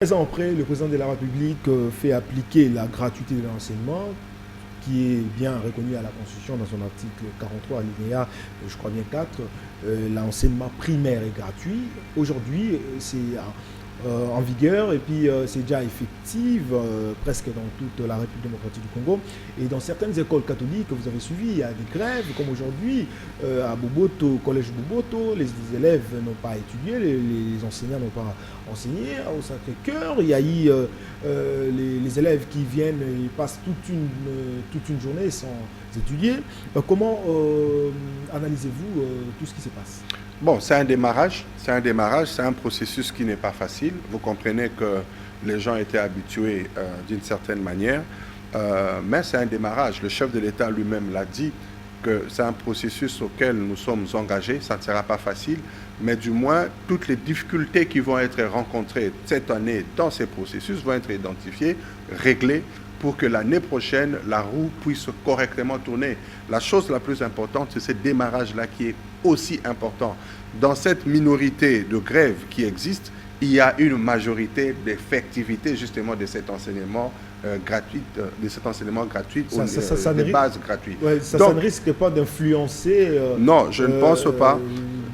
13 ans après, le président de la République fait appliquer la gratuité de l'enseignement, qui est bien reconnue à la Constitution dans son article 43, alinéa, je crois bien 4. L'enseignement primaire est gratuit. Aujourd'hui, c'est en vigueur et puis c'est déjà effectif presque dans toute la République démocratique du Congo. Et dans certaines écoles catholiques que vous avez suivies, il y a des grèves, comme aujourd'hui à Boboto, au collège Boboto, les élèves n'ont pas étudié, les enseignants n'ont pas enseigné. Au Sacré-Cœur, il y a eu les élèves qui viennent, ils passent toute une journée sans étudier. Comment analysez-vous tout ce qui se passe? Bon, c'est un démarrage, c'est un processus qui n'est pas facile. Vous comprenez que les gens étaient habitués d'une certaine manière, mais c'est un démarrage. Le chef de l'État lui-même l'a dit, que c'est un processus auquel nous sommes engagés. Ça ne sera pas facile, mais du moins, toutes les difficultés qui vont être rencontrées cette année dans ces processus vont être identifiées, réglées, pour que l'année prochaine, la roue puisse correctement tourner. La chose la plus importante, c'est ce démarrage-là qui est aussi important. Dans cette minorité de grève qui existe, il y a une majorité d'effectivité justement de cet enseignement gratuit, de base gratuite. Ouais, ça ne risque pas d'influencer non, je ne pense pas.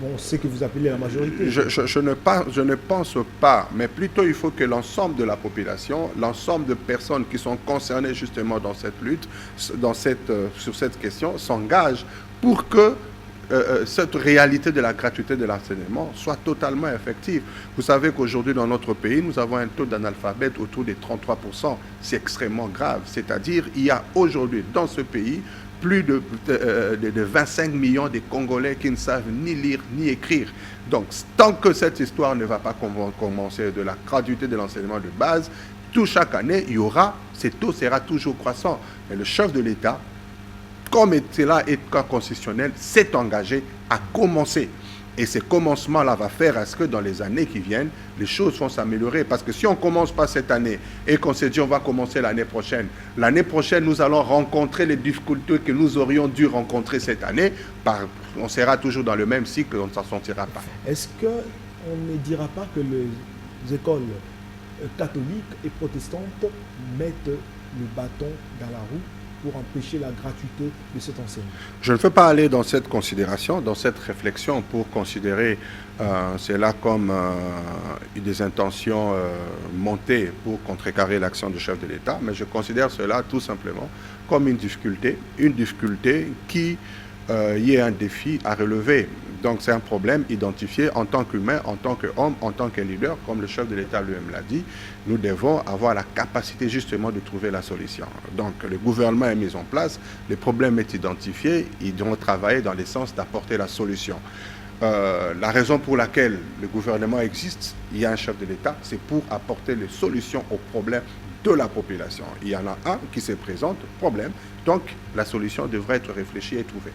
Bon, ce que vous appelez la majorité. Je ne pense pas, mais plutôt il faut que l'ensemble de la population, l'ensemble de personnes qui sont concernées justement dans cette lutte, sur cette question, s'engagent pour que cette réalité de la gratuité de l'enseignement soit totalement effective. Vous savez qu'aujourd'hui, dans notre pays, nous avons un taux d'analphabète autour de 33%. C'est extrêmement grave. C'est-à-dire, il y a aujourd'hui dans ce pays plus de 25 millions de Congolais qui ne savent ni lire ni écrire. Donc, tant que cette histoire ne va pas commencer de la gratuité de l'enseignement de base, chaque année, ce taux sera toujours croissant. Mais le chef de l'État, comme cela est cas constitutionnel, s'est engagé à commencer. Et ce commencement-là va faire à ce que dans les années qui viennent, les choses vont s'améliorer. Parce que si on ne commence pas cette année et qu'on se dit on va commencer l'année prochaine, nous allons rencontrer les difficultés que nous aurions dû rencontrer cette année. On sera toujours dans le même cycle, on ne s'en sortira pas. Est-ce qu'on ne dira pas que les écoles catholiques et protestantes mettent le bâton dans la roue pour empêcher la gratuité de cet enseignement? Je ne veux pas aller dans cette considération, dans cette réflexion pour considérer cela comme des intentions montées pour contrecarrer l'action du chef de l'État, mais je considère cela tout simplement comme une difficulté qui y est un défi à relever. Donc c'est un problème identifié en tant qu'humain, en tant qu'homme, en tant que leader, comme le chef de l'État lui-même l'a dit. Nous devons avoir la capacité justement de trouver la solution. Donc le gouvernement est mis en place, le problème est identifié, ils doivent travailler dans le sens d'apporter la solution. La raison pour laquelle le gouvernement existe, il y a un chef de l'État, c'est pour apporter les solutions aux problèmes de la population. Il y en a un qui se présente, problème, donc la solution devrait être réfléchie et trouvée.